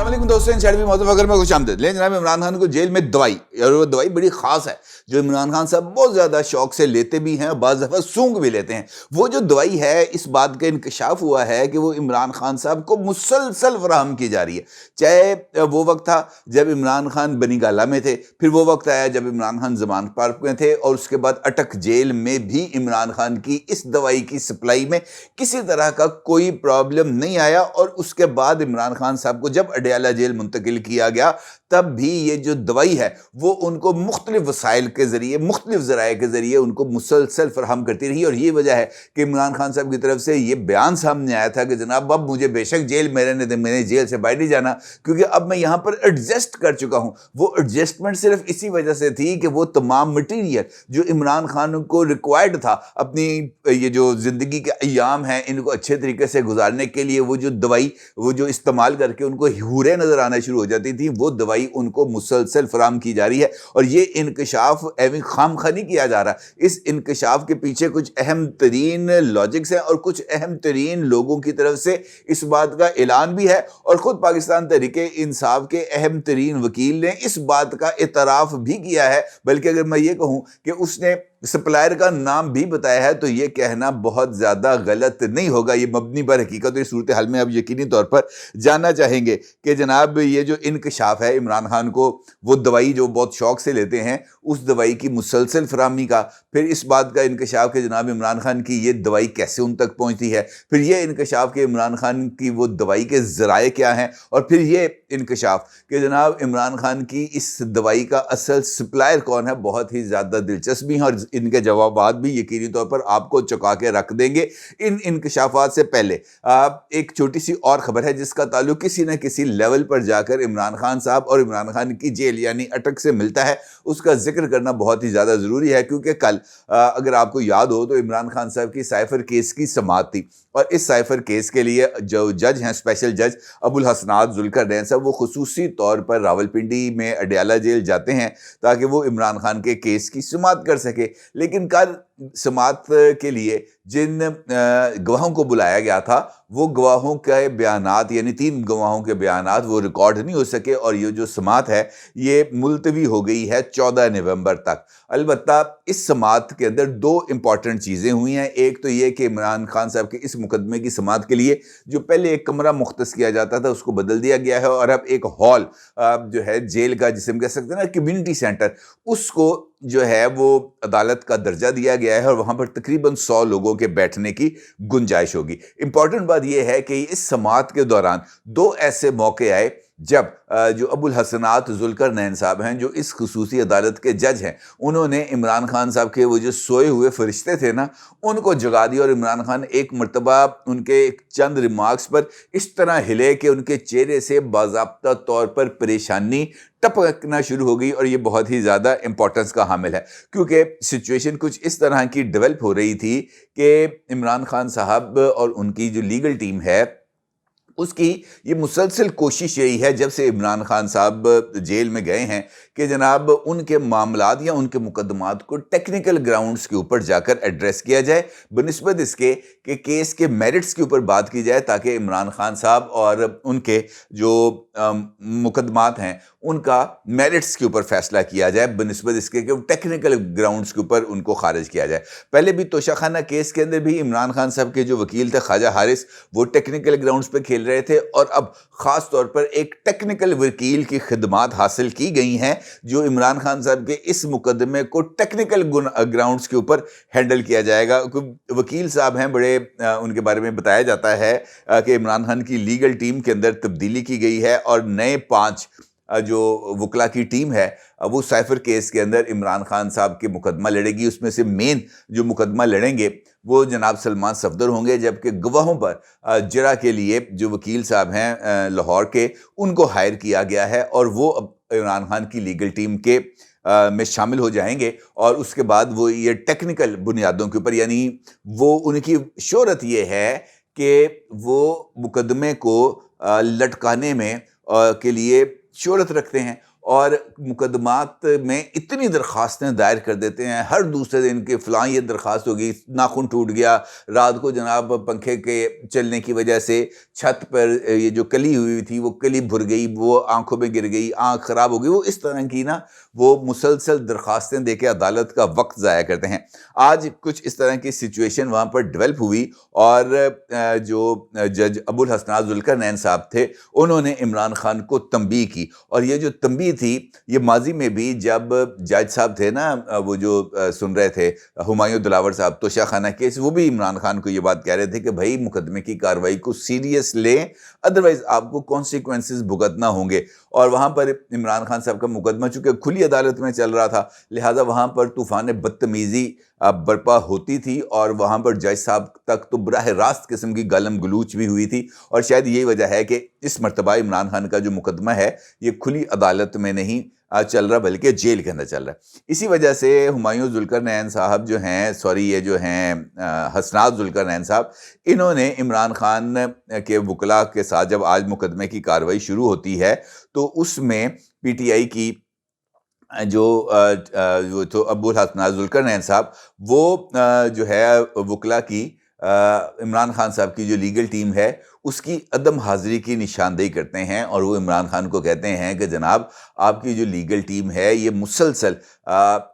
علیکم دوستوں، انشاءاللہ موضوع فکر میں خوش آمدید۔ لیکن جناب عمران خان کو جیل میں دوائی، اور وہ دوائی بڑی خاص ہے جو عمران خان صاحب بہت زیادہ شوق سے لیتے بھی ہیں اور بعض دفعہ سونگ بھی لیتے ہیں۔ وہ جو دوائی ہے، اس بات کا انکشاف ہوا ہے کہ وہ عمران خان صاحب کو مسلسل فراہم کی جا رہی ہے۔ چاہے وہ وقت تھا جب عمران خان بنی گالہ میں تھے، پھر وہ وقت آیا جب عمران خان ضمانت پارک میں تھے، اور اس کے بعد اٹک جیل میں بھی عمران خان کی اس دوائی کی سپلائی میں کسی طرح کا کوئی پرابلم نہیں آیا۔ اور اس کے بعد عمران خان صاحب کو جب اڈیالہ جیل منتقل کیا گیا، تب بھی یہ جو دوائی ہے وہ ان کو مختلف وسائل کے ذریعے، مختلف ذرائع کے ذریعے ان کو مسلسل فراہم کرتی رہی۔ اور یہ وجہ ہے کہ عمران خان صاحب کی طرف سے یہ بیان سامنے آیا تھا کہ جناب اب مجھے بے شک جیل میں رہنے دیں، میں نے جیل سے باہر نہیں جانا، کیونکہ اب میں یہاں پر ایڈجسٹ کر چکا ہوں۔ وہ ایڈجسٹمنٹ صرف اسی وجہ سے تھی کہ وہ تمام مٹیریل جو عمران خان کو ریکوائرڈ تھا اپنی یہ جو زندگی کے ایام ہیں ان کو اچھے طریقے سے گزارنے کے لیے، وہ جو دوائی وہ جو استعمال کر کے ان کو حوریں نظر آنا شروع ہو جاتی تھی، وہ دوائی ان کو مسلسل فراہم کی جا رہی ہے۔ اور یہ انکشاف ایویں خام خواہ نہیں کیا جا رہا، اس انکشاف کے پیچھے کچھ اہم ترین لاجکس ہیں، اور کچھ اہم ترین لوگوں کی طرف سے اس بات کا اعلان بھی ہے، اور خود پاکستان تحریک انصاف کے اہم ترین وکیل نے اس بات کا اعتراف بھی کیا ہے۔ بلکہ اگر میں یہ کہوں کہ اس نے سپلائر کا نام بھی بتایا ہے تو یہ کہنا بہت زیادہ غلط نہیں ہوگا، یہ مبنی پر حقیقت اور صورتحال میں اب یقینی طور پر جاننا چاہیں گے کہ جناب یہ جو انکشاف ہے عمران خان کو وہ دوائی جو بہت شوق سے لیتے ہیں اس دوائی کی مسلسل فراہمی کا، پھر اس بات کا انکشاف کہ جناب عمران خان کی یہ دوائی کیسے ان تک پہنچتی ہے، پھر یہ انکشاف کہ عمران خان کی وہ دوائی کے ذرائع کیا ہیں، اور پھر یہ انکشاف کہ جناب عمران خان کی اس دوائی کا اصل سپلائر کون ہے، بہت ہی زیادہ دلچسپی ہیں، اور ان کے جوابات بھی یقینی طور پر آپ کو چکا کے رکھ دیں گے۔ ان انکشافات سے پہلے ایک چھوٹی سی اور خبر ہے جس کا تعلق کسی نہ کسی لیول پر جا کر عمران خان صاحب اور عمران خان کی جیل یعنی اٹک سے ملتا ہے، اس کا ذکر کرنا بہت ہی زیادہ ضروری ہے، کیونکہ کل اگر آپ کو یاد ہو تو عمران خان صاحب کی سائفر کیس کی سماعت تھی، اور اس سائفر کیس کے لیے جو جج ہیں اسپیشل جج ابوالحسنات ذوالقرنین صاحب، وہ خصوصی طور پر راولپنڈی میں اڈیالہ جیل جاتے ہیں تاکہ وہ عمران خان کے کیس کی سماعت کر سکے۔ لیکن کل سماعت کے لیے جن گواہوں کو بلایا گیا تھا وہ گواہوں کے بیانات یعنی 3 گواہوں کے بیانات وہ ریکارڈ نہیں ہو سکے، اور یہ جو سماعت ہے یہ ملتوی ہو گئی ہے 14 نومبر تک۔ البتہ اس سماعت کے اندر 2 امپورٹنٹ چیزیں ہوئی ہیں۔ ایک تو یہ کہ عمران خان صاحب کے اس مقدمے کی سماعت کے لیے جو پہلے ایک کمرہ مختص کیا جاتا تھا اس کو بدل دیا گیا ہے، اور اب ایک ہال جو ہے جیل کا، جسے ہم کہہ سکتے ہیں نا کمیونٹی سینٹر، اس کو جو ہے وہ عدالت کا درجہ دیا گیا ہے، اور وہاں پر تقریباً 100 لوگوں کے بیٹھنے کی گنجائش ہوگی۔ امپورٹنٹ بات یہ ہے کہ اس سماعت کے دوران 2 ایسے موقع آئے جب جو ابوالحسنات ذوالقرنین صاحب ہیں جو اس خصوصی عدالت کے جج ہیں، انہوں نے عمران خان صاحب کے وہ جو سوئے ہوئے فرشتے تھے نا ان کو جگا دیا، اور عمران خان ایک مرتبہ ان کے چند ریمارکس پر اس طرح ہلے کہ ان کے چہرے سے باضابطہ طور پر پریشانی ٹپکنا شروع ہو گئی، اور یہ بہت ہی زیادہ امپورٹنس کا حامل ہے، کیونکہ سچویشن کچھ اس طرح کی ڈیولپ ہو رہی تھی کہ عمران خان صاحب اور ان کی جو لیگل ٹیم ہے اس کی یہ مسلسل کوشش یہی ہے جب سے عمران خان صاحب جیل میں گئے ہیں کہ جناب ان کے معاملات یا ان کے مقدمات کو ٹیکنیکل گراؤنڈز کے اوپر جا کر ایڈریس کیا جائے، بنسبت اس کے کہ کیس کے میرٹس کے اوپر بات کی جائے، تاکہ عمران خان صاحب اور ان کے جو مقدمات ہیں ان کا میرٹس کے اوپر فیصلہ کیا جائے، بنسبت اس کے کہ ٹیکنیکل گراؤنڈز کے اوپر ان کو خارج کیا جائے۔ پہلے بھی توشہ خانہ کیس کے اندر بھی عمران خان صاحب کے جو وکیل تھے خواجہ حارث، وہ ٹیکنیکل گراؤنڈز پہ کھیل رہے تھے، اور اب خاص طور پر ایک ٹیکنیکل وکیل کی خدمات حاصل کی گئی ہیں جو عمران خان صاحب کے اس مقدمے کو ٹیکنیکل گراؤنڈز کے اوپر ہینڈل کیا جائے گا۔ وکیل صاحب ہیں بڑے، ان کے بارے میں بتایا جاتا ہے کہ عمران خان کی لیگل ٹیم کے اندر تبدیلی کی گئی ہے، اور نئے 5 جو وکلا کی ٹیم ہے وہ سائفر کیس کے اندر عمران خان صاحب کے مقدمہ لڑے گی۔ اس میں سے مین جو مقدمہ لڑیں گے وہ جناب سلمان صفدر ہوں گے، جبکہ گواہوں پر جرا کے لیے جو وکیل صاحب ہیں لاہور کے ان کو ہائر کیا گیا ہے، اور وہ عمران خان کی لیگل ٹیم کے میں شامل ہو جائیں گے، اور اس کے بعد وہ یہ ٹیکنیکل بنیادوں کے اوپر، یعنی وہ ان کی شہرت یہ ہے کہ وہ مقدمے کو لٹکانے میں کے لیے شہرت رکھتے ہیں، اور مقدمات میں اتنی درخواستیں دائر کر دیتے ہیں، ہر دوسرے دن کہ فلاں یہ درخواست ہوگی، ناخن ٹوٹ گیا، رات کو جناب پنکھے کے چلنے کی وجہ سے چھت پر یہ جو کلی ہوئی تھی وہ کلی بھر گئی، وہ آنکھوں میں گر گئی، آنکھ خراب ہو گئی، وہ اس طرح کی نا وہ مسلسل درخواستیں دے کے عدالت کا وقت ضائع کرتے ہیں۔ آج کچھ اس طرح کی سچویشن وہاں پر ڈیولپ ہوئی اور جو جج ابو الحسنات ذوالقرنین صاحب تھے انہوں نے عمران خان کو تنبیہ کی، اور یہ جو تنبیہ تھی یہ ماضی میں بھی جب جج صاحب تھے نا وہ جو سن رہے تھے ہمایوں دلاور صاحب توشہ خانہ کیس، وہ بھی عمران خان کو یہ بات کہہ رہے تھے کہ بھائی مقدمے کی کارروائی کو سیریس لیں، ادروائز آپ کو کانسیکوینسز بھگتنا ہوں گے۔ اور وہاں پر عمران خان صاحب کا مقدمہ چونکہ کھلی عدالت میں چل رہا تھا، لہٰذا وہاں پر طوفان بدتمیزی برپا ہوتی تھی، اور وہاں پر جج صاحب تک تو براہ راست قسم کی گالم گلوچ بھی ہوئی تھی، اور شاید یہی وجہ ہے کہ اس مرتبہ عمران خان کا جو مقدمہ ہے یہ کھلی عدالت میں نہیں چل رہا بلکہ جیل کے اندر چل رہا ہے۔ اسی وجہ سے ہمایوں ذوالقرنین صاحب جو ہیں یہ جو ہیں حسنات ذوالقرنین صاحب، انہوں نے عمران خان کے وکلاء کے ساتھ جب آج مقدمے کی کارروائی شروع ہوتی ہے تو اس میں پی ٹی آئی کی جو تو ابو الحسنات ذوالقرنین صاحب وہ جو ہے وکلاء کی عمران خان صاحب کی جو لیگل ٹیم ہے اس کی عدم حاضری کی نشاندہی کرتے ہیں، اور وہ عمران خان کو کہتے ہیں کہ جناب آپ کی جو لیگل ٹیم ہے یہ مسلسل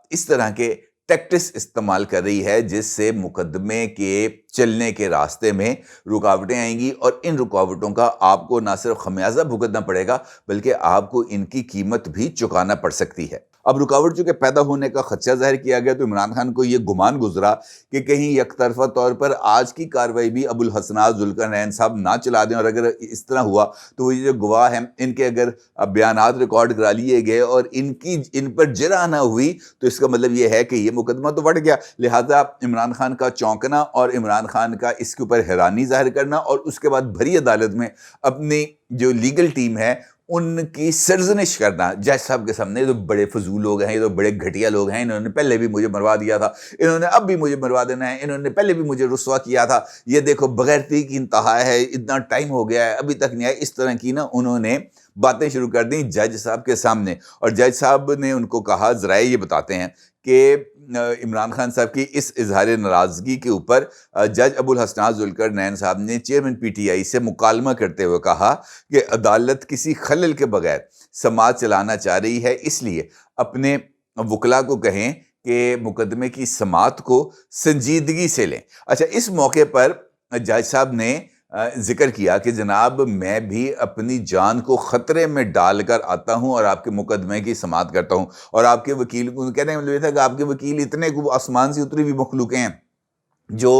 اس طرح کے ٹیکٹس استعمال کر رہی ہے جس سے مقدمے کے چلنے کے راستے میں رکاوٹیں آئیں گی، اور ان رکاوٹوں کا آپ کو نہ صرف خمیازہ بھگتنا پڑے گا بلکہ آپ کو ان کی قیمت بھی چکانا پڑ سکتی ہے۔ اب رکاوٹ چونکہ پیدا ہونے کا خدشہ ظاہر کیا گیا تو عمران خان کو یہ گمان گزرا کہ کہیں یک طرفہ طور پر آج کی کارروائی بھی ابو الحسنات ذوالقرنین صاحب نہ چلا دیں، اور اگر اس طرح ہوا تو یہ جو گواہ ہیں ان کے اگر بیانات ریکارڈ کرا لیے گئے اور ان پر جرح نہ ہوئی تو اس کا مطلب یہ ہے کہ یہ مقدمہ تو بڑھ گیا۔ لہٰذا عمران خان کا چونکنا اور عمران خان کا اس کے اوپر حیرانی ظاہر کرنا، اور اس کے بعد بھری عدالت میں اپنی جو لیگل ٹیم ہے ان کی سرزنش کرنا جج صاحب کے سامنے، یہ تو بڑے فضول لوگ ہیں، یہ تو بڑے گھٹیا لوگ ہیں، انہوں نے پہلے بھی مجھے مروا دیا تھا، انہوں نے اب بھی مجھے مروا دینا ہے، انہوں نے پہلے بھی مجھے رسوا کیا تھا، یہ دیکھو بغیرتی کی انتہا ہے، اتنا ٹائم ہو گیا ہے ابھی تک نہیں آیا۔ اس طرح کی نا انہوں نے باتیں شروع کر دیں جج صاحب کے سامنے، اور جج صاحب نے ان کو کہا، ذرائع یہ بتاتے ہیں کہ عمران خان صاحب کی اس اظہار ناراضگی کے اوپر جج ابو الحسنات ذوالقرنین صاحب نے چیئرمین پی ٹی آئی سے مکالمہ کرتے ہوئے کہا کہ عدالت کسی خلل کے بغیر سماعت چلانا چاہ رہی ہے، اس لیے اپنے وکلاء کو کہیں کہ مقدمے کی سماعت کو سنجیدگی سے لیں۔ اچھا، اس موقع پر جج صاحب نے ذکر کیا کہ جناب میں بھی اپنی جان کو خطرے میں ڈال کر آتا ہوں اور آپ کے مقدمے کی سماعت کرتا ہوں، اور آپ کے وکیل کو کہنے کا مطلب یہ تھا کہ آپ کے وکیل اتنے آسمان سے اتری ہوئی مخلوقیں ہیں جو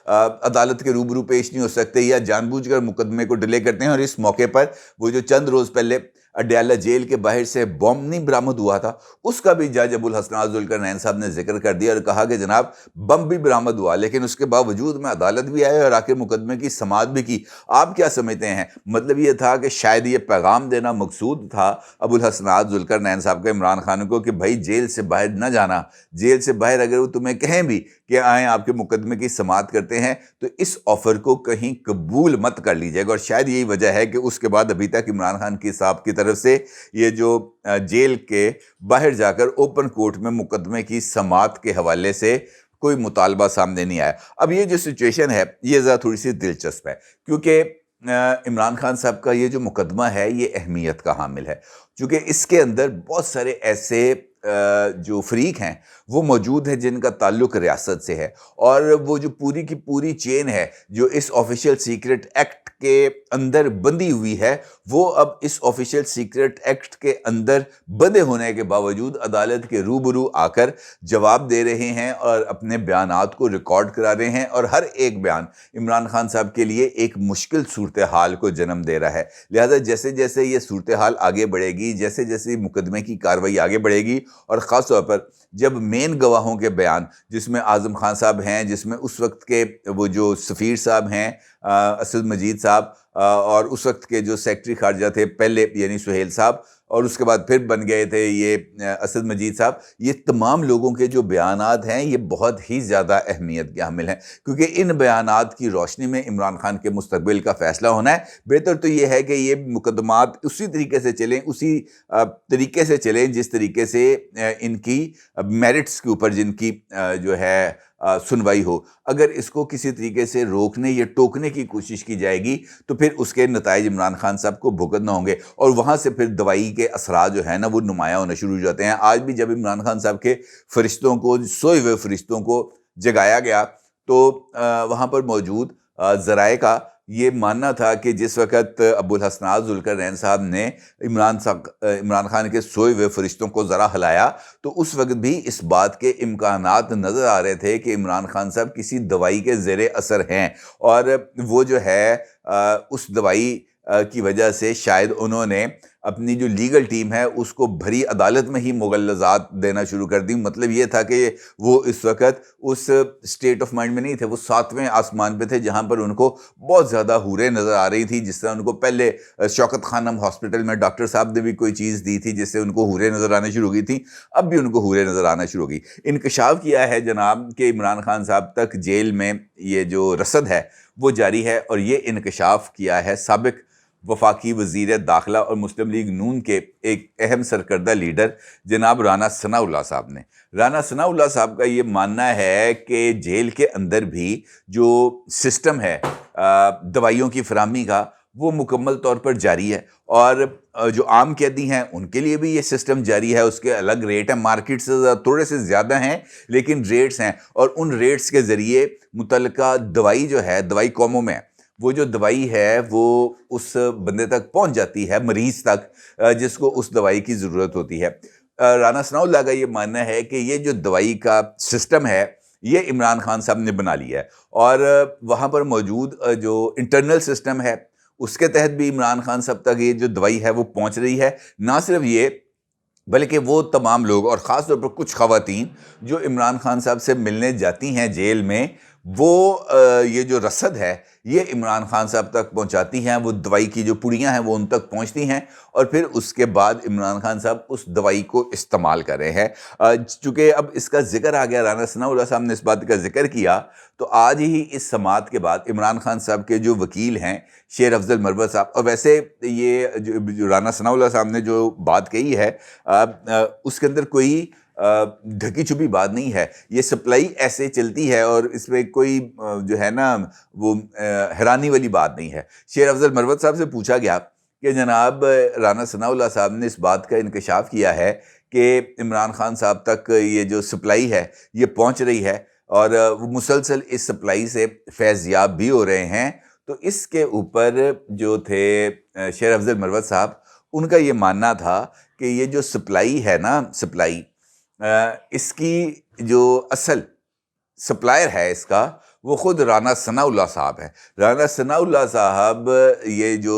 عدالت کے روبرو پیش نہیں ہو سکتے یا جان بوجھ کر مقدمے کو ڈیلے کرتے ہیں۔ اور اس موقع پر وہ جو چند روز پہلے اڈیالہ جیل کے باہر سے بم نہیں برآمد ہوا تھا، اس کا بھی جج ابو الحسنات ذوالقرنین صاحب نے ذکر کر دیا اور کہا کہ جناب بم بھی برآمد ہوا لیکن اس کے باوجود میں عدالت بھی آئے اور آخر مقدمے کی سماعت بھی کی۔ آپ کیا سمجھتے ہیں؟ مطلب یہ تھا کہ شاید یہ پیغام دینا مقصود تھا ابو الحسنات ذوالقرنین صاحب کے عمران خان کو کہ بھائی جیل سے باہر نہ جانا، جیل سے باہر اگر وہ تمہیں کہیں بھی کہ آئیں آپ کے مقدمے کی سماعت کرتے ہیں تو اس آفر کو کہیں قبول مت کر لیجیے گا۔ اور شاید یہی وجہ ہے کہ اس کے بعد ابھی تک عمران خان کی صاحب کی طرف سے یہ جو جیل کے باہر جا کر اوپن کورٹ میں مقدمے کی سماعت کے حوالے سے کوئی مطالبہ سامنے نہیں آیا۔ اب یہ جو سچویشن ہے یہ ذرا تھوڑی سی دلچسپ ہے، کیونکہ عمران خان صاحب کا یہ جو مقدمہ ہے یہ اہمیت کا حامل ہے، چونکہ اس کے اندر بہت سارے ایسے جو فریق ہیں وہ موجود ہیں جن کا تعلق ریاست سے ہے، اور وہ جو پوری کی پوری چین ہے جو اس آفیشیل سیکرٹ ایکٹ کے اندر بندھی ہوئی ہے، وہ اب اس آفیشیل سیکرٹ ایکٹ کے اندر بندھے ہونے کے باوجود عدالت کے روبرو آ کر جواب دے رہے ہیں اور اپنے بیانات کو ریکارڈ کرا رہے ہیں، اور ہر ایک بیان عمران خان صاحب کے لیے ایک مشکل صورتحال کو جنم دے رہا ہے۔ لہذا جیسے جیسے یہ صورتحال آگے بڑھے گی، جیسے جیسے مقدمے کی کارروائی آگے بڑھے گی، اور خاص طور پر جب مین گواہوں کے بیان جس میں اعظم خان صاحب ہیں، جس میں اس وقت کے وہ جو سفیر صاحب ہیں اسد مجید صاحب، اور اس وقت کے جو سیکرٹری خارجہ تھے پہلے یعنی سہیل صاحب، اور اس کے بعد پھر بن گئے تھے یہ اسد مجید صاحب. یہ تمام لوگوں کے جو بیانات ہیں یہ بہت ہی زیادہ اہمیت کے حامل ہیں، کیونکہ ان بیانات کی روشنی میں عمران خان کے مستقبل کا فیصلہ ہونا ہے. بہتر تو یہ ہے کہ یہ مقدمات اسی طریقے سے چلیں، اسی طریقے سے چلیں جس طریقے سے ان کی میرٹس کے اوپر جن کی جو ہے سنوائی ہو. اگر اس کو کسی طریقے سے روکنے یا ٹوکنے کی کوشش کی جائے گی تو پھر اس کے نتائج عمران خان صاحب کو بھگتنا ہوں گے، اور وہاں سے پھر دوائی کے اثرات جو ہیں نا وہ نمایاں ہونا شروع ہو جاتے ہیں. آج بھی جب عمران خان صاحب کے فرشتوں کو، سوئے ہوئے فرشتوں کو جگایا گیا تو وہاں پر موجود ذرائع کا یہ ماننا تھا کہ جس وقت ابو الحسنات ذوالقرنین صاحب نے عمران خان کے سوئے ہوئے فرشتوں کو ذرا ہلایا تو اس وقت بھی اس بات کے امکانات نظر آ رہے تھے کہ عمران خان صاحب کسی دوائی کے زیر اثر ہیں، اور وہ جو ہے اس دوائی کی وجہ سے شاید انہوں نے اپنی جو لیگل ٹیم ہے اس کو بھری عدالت میں ہی مغلظات دینا شروع کر دی. مطلب یہ تھا کہ وہ اس وقت اس اسٹیٹ آف مائنڈ میں نہیں تھے، وہ 7ویں آسمان پہ تھے جہاں پر ان کو بہت زیادہ حوریں نظر آ رہی تھی. جس طرح ان کو پہلے شوکت خانم ہاسپٹل میں ڈاکٹر صاحب نے بھی کوئی چیز دی تھی جس سے ان کو حوریں نظر آنے شروع کی تھیں، اب بھی ان کو حوریں نظر آنا شروع کی. انکشاف کیا ہے جناب کہ عمران خان صاحب تک جیل میں یہ جو رصد ہے وہ جاری ہے، اور یہ انکشاف کیا ہے سابق وفاقی وزیر داخلہ اور مسلم لیگ نون کے ایک اہم سرکردہ لیڈر جناب رانا ثناء اللہ صاحب نے. رانا ثناء اللہ صاحب کا یہ ماننا ہے کہ جیل کے اندر بھی جو سسٹم ہے دوائیوں کی فراہمی کا وہ مکمل طور پر جاری ہے، اور جو عام قیدی ہیں ان کے لیے بھی یہ سسٹم جاری ہے. اس کے الگ ریٹ ہیں، مارکیٹ سے تھوڑے سے زیادہ ہیں لیکن ریٹس ہیں، اور ان ریٹس کے ذریعے متعلقہ دوائی جو ہے، دوائی قوموں میں وہ جو دوائی ہے وہ اس بندے تک پہنچ جاتی ہے، مریض تک جس کو اس دوائی کی ضرورت ہوتی ہے. رانا ثناء اللہ کا یہ ماننا ہے کہ یہ جو دوائی کا سسٹم ہے یہ عمران خان صاحب نے بنا لیا ہے، اور وہاں پر موجود جو انٹرنل سسٹم ہے اس کے تحت بھی عمران خان صاحب تک یہ جو دوائی ہے وہ پہنچ رہی ہے. نہ صرف یہ بلکہ وہ تمام لوگ، اور خاص طور پر کچھ خواتین جو عمران خان صاحب سے ملنے جاتی ہیں جیل میں، وہ یہ جو رصد ہے یہ عمران خان صاحب تک پہنچاتی ہیں. وہ دوائی کی جو پڑیاں ہیں وہ ان تک پہنچتی ہیں، اور پھر اس کے بعد عمران خان صاحب اس دوائی کو استعمال کر رہے ہیں. چونکہ اب اس کا ذکر آ گیا، رانا ثناء اللہ صاحب نے اس بات کا ذکر کیا، تو آج ہی اس سماعت کے بعد عمران خان صاحب کے جو وکیل ہیں شیر افضل مروت صاحب، اور ویسے یہ جو رانا ثناء اللہ صاحب نے جو بات کہی ہے اس کے اندر کوئی ڈھکی چھپی بات نہیں ہے. یہ سپلائی ایسے چلتی ہے اور اس میں کوئی جو ہے نا وہ حیرانی والی بات نہیں ہے. شیر افضل مروت صاحب سے پوچھا گیا کہ جناب رانا ثناء اللہ صاحب نے اس بات کا انکشاف کیا ہے کہ عمران خان صاحب تک یہ جو سپلائی ہے یہ پہنچ رہی ہے اور وہ مسلسل اس سپلائی سے فیض یاب بھی ہو رہے ہیں، تو اس کے اوپر جو تھے شیر افضل مروت صاحب، ان کا یہ ماننا تھا کہ یہ جو سپلائی ہے نا، سپلائی اس کی جو اصل سپلائر ہے اس کا وہ خود رانا ثناء اللہ صاحب ہے. رانا ثناء اللہ صاحب یہ جو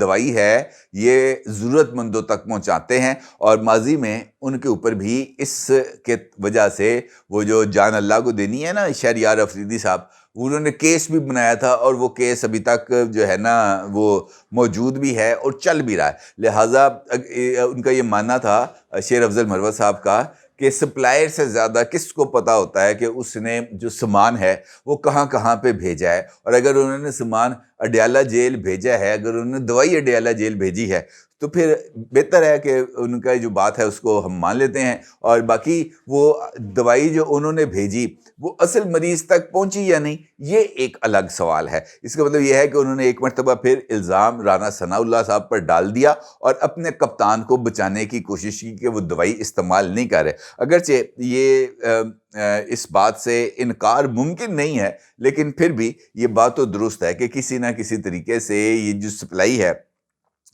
دوائی ہے یہ ضرورت مندوں تک پہنچاتے ہیں، اور ماضی میں ان کے اوپر بھی اس کے وجہ سے وہ جو جان اللہ کو دینی ہے نا شہریار افریدی صاحب، انہوں نے کیس بھی بنایا تھا، اور وہ کیس ابھی تک جو ہے نا وہ موجود بھی ہے اور چل بھی رہا ہے. لہٰذا ان کا یہ ماننا تھا شیر افضل مروت صاحب کا کہ سپلائر سے زیادہ کس کو پتہ ہوتا ہے کہ اس نے جو سامان ہے وہ کہاں کہاں پہ بھیجا ہے، اور اگر انہوں نے سامان اڈیالہ جیل بھیجا ہے، اگر انہوں نے دوائی اڈیالہ جیل بھیجی ہے تو پھر بہتر ہے کہ ان کا جو بات ہے اس کو ہم مان لیتے ہیں، اور باقی وہ دوائی جو انہوں نے بھیجی وہ اصل مریض تک پہنچی یا نہیں یہ ایک الگ سوال ہے. اس کا مطلب یہ ہے کہ انہوں نے ایک مرتبہ پھر الزام رانا ثناء اللہ صاحب پر ڈال دیا اور اپنے کپتان کو بچانے کی کوشش کی کہ وہ دوائی استعمال نہیں کر رہے. اگرچہ یہ اس بات سے انکار ممکن نہیں ہے، لیکن پھر بھی یہ بات تو درست ہے کہ کسی نہ کسی طریقے سے یہ جو سپلائی ہے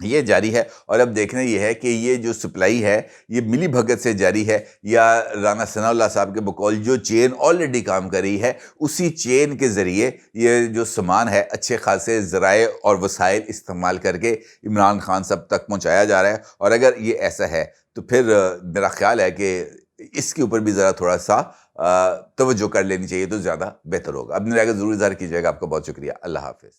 یہ جاری ہے. اور اب دیکھنا یہ ہے کہ یہ جو سپلائی ہے یہ ملی بھگت سے جاری ہے یا رانا ثناء اللہ صاحب کے بقول جو چین آلریڈی کام کر رہی ہے اسی چین کے ذریعے یہ جو سامان ہے اچھے خاصے ذرائع اور وسائل استعمال کر کے عمران خان صاحب تک پہنچایا جا رہا ہے. اور اگر یہ ایسا ہے تو پھر میرا خیال ہے کہ اس کے اوپر بھی ذرا تھوڑا سا توجہ کر لینی چاہیے تو زیادہ بہتر ہوگا. اپنی رائے کا ضرور اظہار کیجیے گا. آپ کا بہت شکریہ. اللہ حافظ.